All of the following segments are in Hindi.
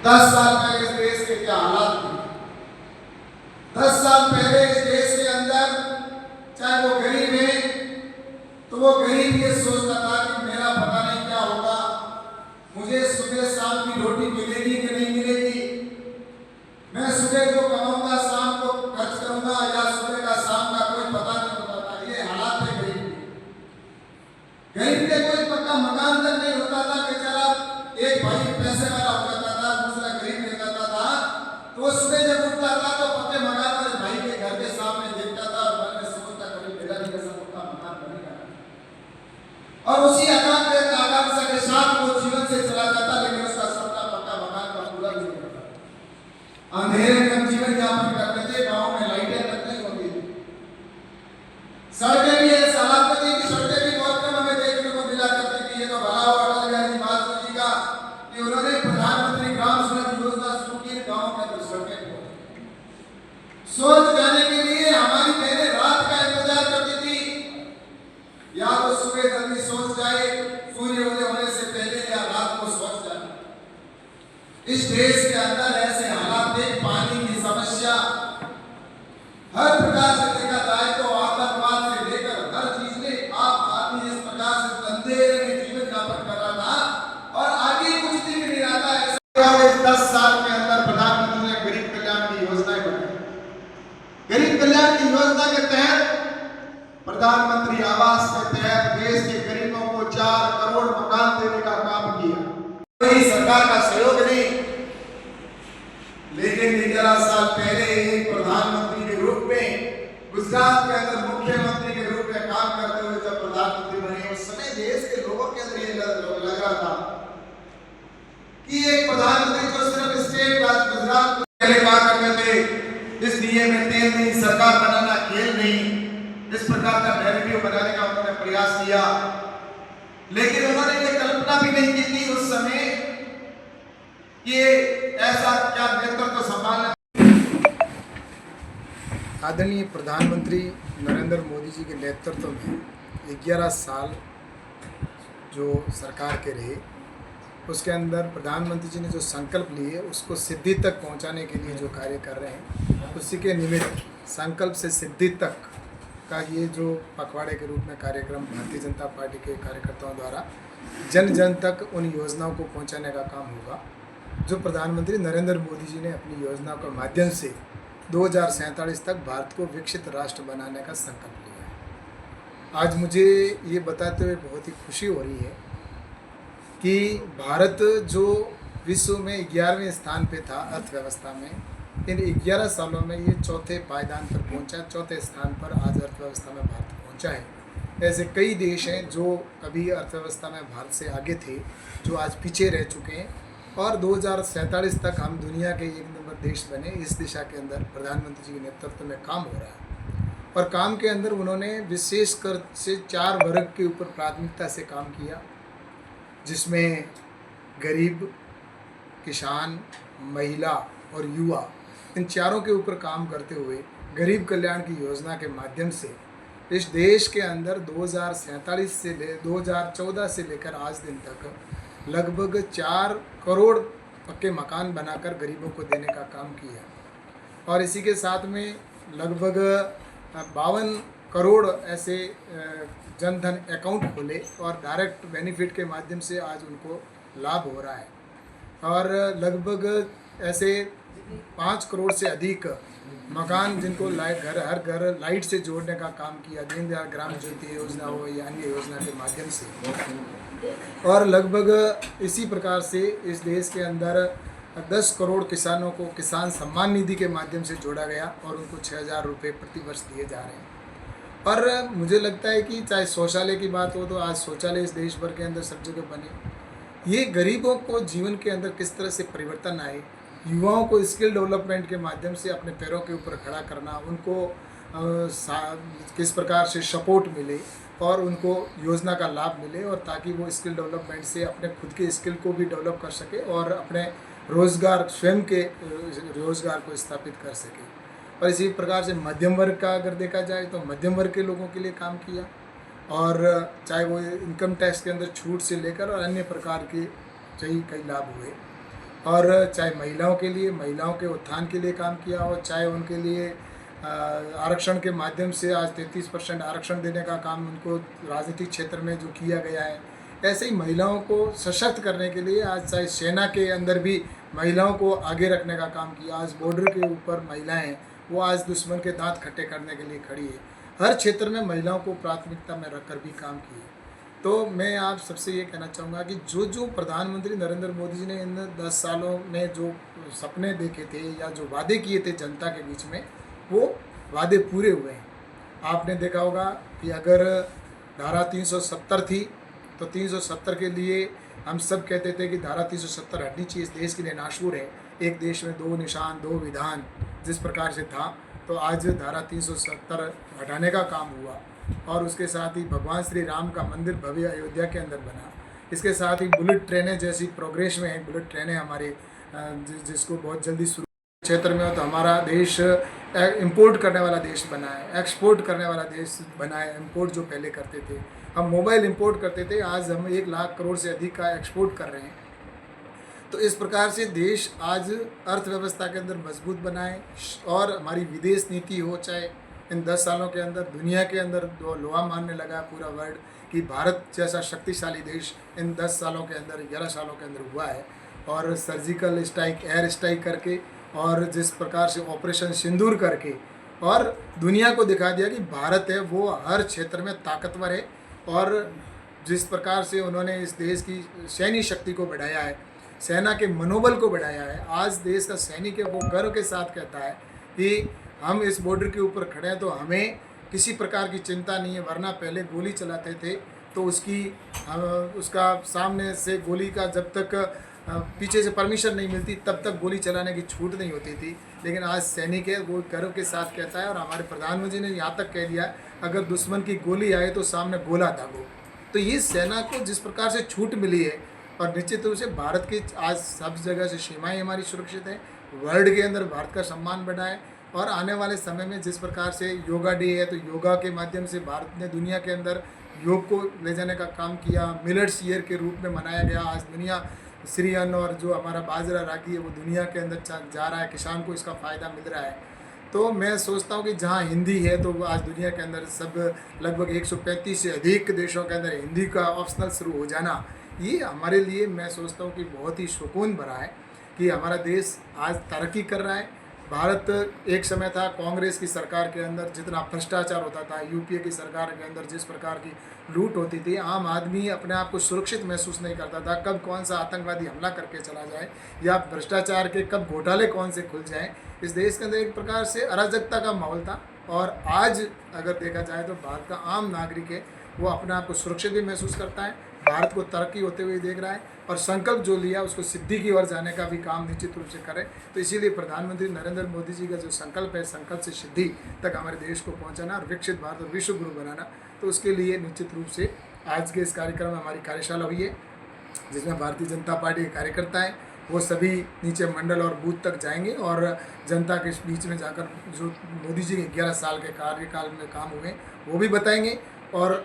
10 साल पहले इस देश के क्या हालात थे। 10 साल पहले इस देश के अंदर चाहे वो गरीब है तो वो गरीब ये सोचता था कि मेरा पता नहीं क्या होगा, मुझे सुबह शाम की रोटी मिलेगी कि नहीं मिलेगी, मैं सुबह जो कमाऊंगा शाम को खर्च करूंगा या सुबह का शाम का कोई पता नहीं होता था। ये हालात थे गरीब के। गरीब के कोई पक्का मकान तक नहीं होता था कि चला एक भाई पैसे वाला हो जाता था, दूसरा गरीब रह जाता था, तो वो सुबह जब उठता था तो पक्के मकान वाले भाई के घर के सामने देखता था और मन में सोचता कभी मेरा भी कैसा पक्का मकान बनेगा, और उसी आकांक्षा के साथ वो जीवन से चला जाता, लेकिन उसका सपना पक्का मकान का पूरा नहीं होता। अंधेरे में हम जीवन यापन करते थे, गाँव में लाइटें तक नहीं होती थी, सड़कें भी ऐसे हालात में थी कि सड़कें भी बहुत कम हमें देखने को मिला करती थी। ये तो भला हुआ अटल बिहारी वाजपेयी जी का कि उन्होंने प्रधानमंत्री ग्राम सड़क योजना शुरू की, गाँव के अंदर सड़कें सोच जाने के लिए हमारी बहनें रात का इंतजार करती थी, या तो सुबह जल्दी सोच जाए सूर्य उदय होने से पहले या रात को सोच जाए। इस देश के अंदर ऐसे हालात थे, पानी की समस्या हर प्रकार से देखा जाए तो आतंकवाद से लेकर हर चीज में आप आदमी इस प्रकार से अंधेरे में जीवन यापन कर रहा था और आगे कुछ दिख नहीं रहा था। ऐसे 10 साल के अंदर प्रधानमंत्री ने गरीब कल्याण की योजनाएं बनाई। गरीब कल्याण की योजना के तहत प्रधानमंत्री आवास के तहत देश के गरीबों को 4 करोड़ मकान देने का काम किया। कोई सरकार का सहयोग नहीं, लेकिन 11 साल पहले एक प्रधानमंत्री के रूप में गुजरात के अंदर मुख्यमंत्री के रूप में काम करते हुए जब प्रधानमंत्री बने, उस समय देश के लोगों के अंदर ये लग रहा था कि एक प्रधानमंत्री जो सिर्फ स्टेट गुजरात को पहले कहा करते थे इस दिए में तेल नहीं, सरकार बनाना खेल नहीं, इस प्रकार का नैरेटिव बनाने का उन्होंने प्रयास किया, लेकिन उन्होंने ये कल्पना भी नहीं की थी उस समय ये ऐसा क्या नेतृत्व संभालना। आदरणीय प्रधानमंत्री नरेंद्र मोदी जी के नेतृत्व में 11 साल जो सरकार के रहे, उसके अंदर प्रधानमंत्री जी ने जो संकल्प लिए उसको सिद्धि तक पहुंचाने के लिए जो कार्य कर रहे हैं, उसी के निमित्त संकल्प से सिद्धि तक का ये जो पखवाड़े के रूप में कार्यक्रम भारतीय जनता पार्टी के कार्यकर्ताओं द्वारा जन जन तक उन योजनाओं को पहुंचाने का काम होगा जो प्रधानमंत्री नरेंद्र मोदी जी ने अपनी योजनाओं के माध्यम से 2047 तक भारत को विकसित राष्ट्र बनाने का संकल्प लिया है। आज मुझे ये बताते हुए बहुत ही खुशी हो रही है कि भारत जो विश्व में 11वें स्थान पे था अर्थव्यवस्था में, इन 11 सालों में ये चौथे पायदान पर पहुंचा, चौथे स्थान पर आज अर्थव्यवस्था में भारत पहुंचा है। ऐसे कई देश हैं जो कभी अर्थव्यवस्था में भारत से आगे थे, जो आज पीछे रह चुके हैं, और 2047 तक हम दुनिया के 1 नंबर देश बने। इस दिशा के अंदर प्रधानमंत्री जी के नेतृत्व में काम हो रहा है, और काम के अंदर उन्होंने विशेष कर से 4 वर्ग के ऊपर प्राथमिकता से काम किया, जिसमें गरीब, किसान, महिला और युवा, इन चारों के ऊपर काम करते हुए गरीब कल्याण की योजना के माध्यम से इस देश के अंदर 2014 से लेकर आज दिन तक लगभग 4 करोड़ पक्के मकान बनाकर गरीबों को देने का काम किया, और इसी के साथ में लगभग 52 करोड़ ऐसे जनधन अकाउंट खोले और डायरेक्ट बेनिफिट के माध्यम से आज उनको लाभ हो रहा है, और लगभग ऐसे 5 करोड़ से अधिक मकान जिनको हर घर लाइट से जोड़ने का काम किया, दीनदयाल ग्राम ज्योति योजना हो या अन्य योजना के माध्यम से, और लगभग इसी प्रकार से इस देश के अंदर 10 करोड़ किसानों को किसान सम्मान निधि के माध्यम से जोड़ा गया और उनको 6,000 रुपये प्रति वर्ष दिए जा रहे हैं। और मुझे लगता है कि चाहे शौचालय की बात हो तो आज शौचालय इस देश भर के अंदर सब जगह बने। ये गरीबों को जीवन के अंदर किस तरह से परिवर्तन आए, युवाओं को स्किल डेवलपमेंट के माध्यम से अपने पैरों के ऊपर खड़ा करना, उनको किस प्रकार से सपोर्ट मिले और उनको योजना का लाभ मिले, और ताकि वो स्किल डेवलपमेंट से अपने खुद के स्किल को भी डेवलप कर सके और अपने रोज़गार, स्वयं के रोज़गार को स्थापित कर सके। और इसी प्रकार से मध्यम वर्ग का अगर देखा जाए तो मध्यम वर्ग के लोगों के लिए काम किया, और चाहे वो इनकम टैक्स के अंदर छूट से लेकर और अन्य प्रकार के कई लाभ हुए। और चाहे महिलाओं के लिए, महिलाओं के उत्थान के लिए काम किया हो, चाहे उनके लिए आरक्षण के माध्यम से आज 33% आरक्षण देने का काम उनको राजनीतिक क्षेत्र में जो किया गया है, ऐसे ही महिलाओं को सशक्त करने के लिए आज चाहे सेना के अंदर भी महिलाओं को आगे रखने का काम किया। आज बॉर्डर के ऊपर महिलाएं वो आज दुश्मन के दांत खट्टे करने के लिए खड़ी है। हर क्षेत्र में महिलाओं को प्राथमिकता में रखकर भी काम किए। तो मैं आप सबसे ये कहना चाहूँगा कि जो प्रधानमंत्री नरेंद्र मोदी जी ने इन 10 सालों में जो सपने देखे थे या जो वादे किए थे जनता के बीच में, वो वादे पूरे हुए हैं। आपने देखा होगा कि अगर धारा 370 थी तो 370 के लिए हम सब कहते थे कि धारा 370 हटनी चाहिए, इस देश के लिए नाशूर है, एक देश में दो निशान दो विधान जिस प्रकार से था, तो आज धारा 370 हटाने का काम हुआ। और उसके साथ ही भगवान श्री राम का मंदिर भव्य अयोध्या के अंदर बना। इसके साथ ही बुलेट ट्रेनें जैसी प्रोग्रेस में है, बुलेट ट्रेनें हमारे जिसको बहुत जल्दी शुरू क्षेत्र में हो, तो हमारा देश इंपोर्ट करने वाला देश बना है, एक्सपोर्ट करने वाला देश बना है। इंपोर्ट जो पहले करते थे, हम मोबाइल इंपोर्ट करते थे, आज हम 1 लाख करोड़ से अधिक का एक्सपोर्ट कर रहे हैं। तो इस प्रकार से देश आज अर्थव्यवस्था के अंदर मजबूत बना है। और हमारी विदेश नीति हो, चाहे इन 10 सालों के अंदर दुनिया के अंदर लोहा मानने लगा पूरा वर्ल्ड कि भारत जैसा शक्तिशाली देश इन 10 सालों के अंदर 11 सालों के अंदर हुआ है। और सर्जिकल स्ट्राइक, एयर स्ट्राइक करके, और जिस प्रकार से ऑपरेशन सिंदूर करके और दुनिया को दिखा दिया कि भारत है वो हर क्षेत्र में ताकतवर है। और जिस प्रकार से उन्होंने इस देश की सैन्य शक्ति को बढ़ाया है, सेना के मनोबल को बढ़ाया है, आज देश का सैनिक है वो गर्व के साथ कहता है कि हम इस बॉर्डर के ऊपर खड़े हैं तो हमें किसी प्रकार की चिंता नहीं है। वरना पहले गोली चलाते थे तो उसका सामने से गोली का जब तक पीछे से परमिशन नहीं मिलती तब तक गोली चलाने की छूट नहीं होती थी। लेकिन आज सैनिक है वो गर्व के साथ कहता है। और हमारे प्रधानमंत्री ने यहाँ तक कह दिया, अगर दुश्मन की गोली आए तो सामने गोला दागो। तो ये सेना को जिस प्रकार से छूट मिली है, और निश्चित रूप से भारत की आज सब जगह से सीमाएं हमारी सुरक्षित हैं, वर्ल्ड के अंदर भारत का सम्मान बढ़ा है। और आने वाले समय में जिस प्रकार से योगा डे है, तो योगा के माध्यम से भारत ने दुनिया के अंदर योग को ले जाने का काम किया। मिलेट्स ईयर के रूप में मनाया गया। आज दुनिया श्री अन्न और जो हमारा बाजरा रागी है वो दुनिया के अंदर जा रहा है, किसान को इसका फ़ायदा मिल रहा है। तो मैं सोचता हूँ कि जहाँ हिंदी है तो आज दुनिया के अंदर सब लगभग 135 से अधिक देशों के अंदर हिंदी का ऑप्शनल शुरू हो जाना, ये हमारे लिए मैं सोचता हूँ कि बहुत ही सुकून भरा है कि हमारा देश आज तरक्की कर रहा है। भारत एक समय था कांग्रेस की सरकार के अंदर जितना भ्रष्टाचार होता था, यूपीए की सरकार के अंदर जिस प्रकार की लूट होती थी, आम आदमी अपने आप को सुरक्षित महसूस नहीं करता था। कब कौन सा आतंकवादी हमला करके चला जाए या भ्रष्टाचार के कब घोटाले कौन से खुल जाए, इस देश के अंदर एक प्रकार से अराजकता का माहौल था। और आज अगर देखा जाए तो भारत का आम नागरिक है वो अपने आप को सुरक्षित भी महसूस करता है, भारत को तरक्की होते हुए देख रहा है, और संकल्प जो लिया उसको सिद्धि की ओर जाने का भी काम निश्चित रूप से करे। तो इसीलिए प्रधानमंत्री नरेंद्र मोदी जी का जो संकल्प है, संकल्प से सिद्धि तक हमारे देश को पहुंचाना और विकसित भारत और विश्व गुरु बनाना, तो उसके लिए निश्चित रूप से आज के इस कार्यक्रम में हमारी कार्यशाला हुई है, जिसमें भारतीय जनता पार्टी के कार्यकर्ता हैं वो सभी नीचे मंडल और बूथ तक जाएंगे और जनता के बीच में जाकर जो मोदी जी के 11 साल के कार्यकाल में काम हुए वो भी बताएंगे। और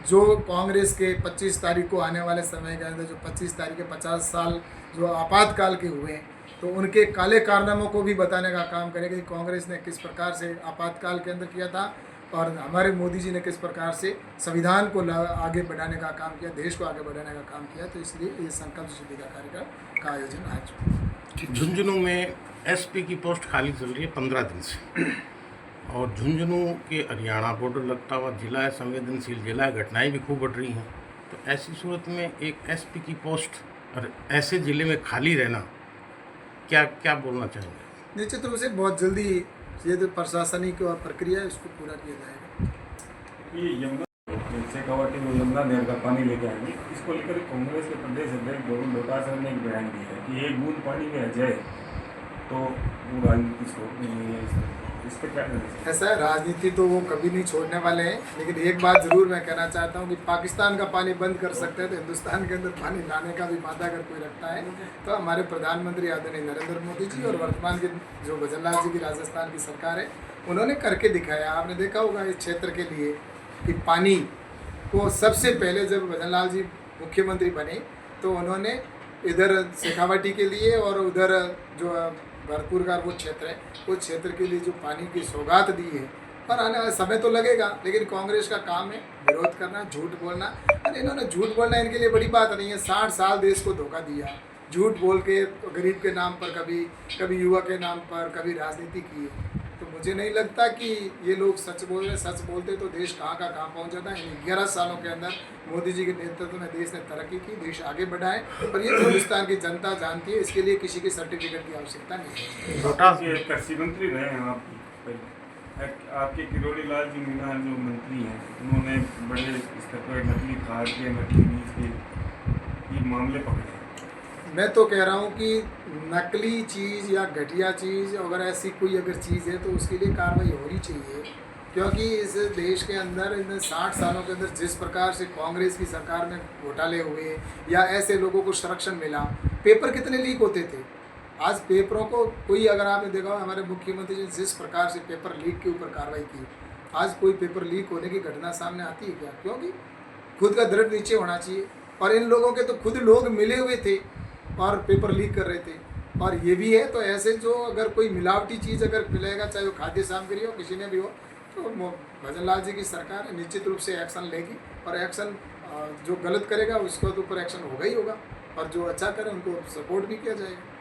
जो कांग्रेस के 25 तारीख को आने वाले समय के अंदर जो 25 तारीख के 50 साल जो आपातकाल के हुए हैं, तो उनके काले कारनामों को भी बताने का काम करेंगे कि कांग्रेस ने किस प्रकार से आपातकाल के अंदर किया था और हमारे मोदी जी ने किस प्रकार से संविधान को आगे बढ़ाने का काम किया, देश को आगे बढ़ाने का काम किया। तो इसलिए ये संकल्प सिद्धि का कार्यक्रम का आयोजन आज झुंझुनू में एसपी की पोस्ट खाली चल रही है 15 दिन से, और झुंझुनू के हरियाणा बॉर्डर लगता हुआ जिला है, संवेदनशील जिला है, घटनाएं भी खूब बढ़ रही हैं। तो ऐसी सूरत में एक एसपी की पोस्ट और ऐसे ज़िले में खाली रहना, क्या बोलना चाहेंगे? निश्चित रूप से बहुत जल्दी ये जो प्रशासनिक प्रक्रिया है उसको पूरा किया जाएगा। ये यमुना शेखावाटी में यमुना नहर का पानी लेके आएंगे, इसको लेकर कांग्रेस के प्रदेश अध्यक्ष गोविंद डोटासरा ने एक बयान दिया है कि एक बूंद पानी में आ जाए तो वो राजनीति छोड़नी नहीं है। इस पर क्या करें? ऐसा है, राजनीति तो वो कभी नहीं छोड़ने वाले हैं, लेकिन एक बात ज़रूर मैं कहना चाहता हूँ कि पाकिस्तान का पानी बंद कर सकते हैं तो हिंदुस्तान के अंदर पानी लाने का भी वादा अगर कोई रखता है तो हमारे प्रधानमंत्री आदरणीय नरेंद्र मोदी जी और वर्तमान के जो भजनलाल जी की राजस्थान की सरकार है उन्होंने करके दिखाया। आपने देखा होगा इस क्षेत्र के लिए कि पानी को सबसे पहले जब भजनलाल जी मुख्यमंत्री बने तो उन्होंने इधर शेखावाटी के लिए और उधर जो भरतपुर का वो क्षेत्र है, उस क्षेत्र के लिए जो पानी की सौगात दी है, और आने वाला समय तो लगेगा, लेकिन कांग्रेस का काम है विरोध करना, झूठ बोलना। और इन्होंने झूठ बोलना इनके लिए बड़ी बात नहीं है। 60 साल देश को धोखा दिया, झूठ बोल के गरीब के नाम पर, कभी युवा के नाम पर, कभी राजनीति की। तो मुझे नहीं लगता कि ये लोग सच बोल रहे। सच बोलते तो देश कहाँ का कहाँ पहुँच जाता है। इन 11 सालों के अंदर मोदी जी के नेतृत्व में देश ने तरक्की की, देश आगे बढ़ा है, और ये हिंदुस्तान की जनता जानती है। इसके लिए किसी के सर्टिफिकेट की आवश्यकता नहीं है। छोटा ये कृषि मंत्री रहे हैं आप आपके किरोड़ी लाल जी मीणा जो मंत्री हैं, उन्होंने बड़े स्तर पर नकली खाद के, नकली बीज के ये मामले पकड़े हैं। मैं तो कह रहा हूँ कि नकली चीज़ या घटिया चीज़ अगर ऐसी कोई अगर चीज़ है तो उसके लिए कार्रवाई होनी चाहिए, क्योंकि इस देश के अंदर इन 60 सालों के अंदर जिस प्रकार से कांग्रेस की सरकार में घोटाले हुए या ऐसे लोगों को संरक्षण मिला, पेपर कितने लीक होते थे। आज पेपरों को कोई, अगर आपने देखा हो हमारे मुख्यमंत्री जी ने जिस प्रकार से पेपर लीक के ऊपर कार्रवाई की, आज कोई पेपर लीक होने की घटना सामने आती है क्या? क्योंकि खुद का दृढ़ निश्चय होना चाहिए। और इन लोगों के तो खुद लोग मिले हुए थे और पेपर लीक कर रहे थे। और ये भी है, तो ऐसे जो अगर कोई मिलावटी चीज़ अगर मिलेगा, चाहे वो खाद्य सामग्री हो, किसी ने भी हो, तो भजन लाल जी की सरकार निश्चित रूप से एक्शन लेगी। और एक्शन जो गलत करेगा उसके ऊपर एक्शन होगा ही होगा, और जो अच्छा करे उनको सपोर्ट भी किया जाएगा।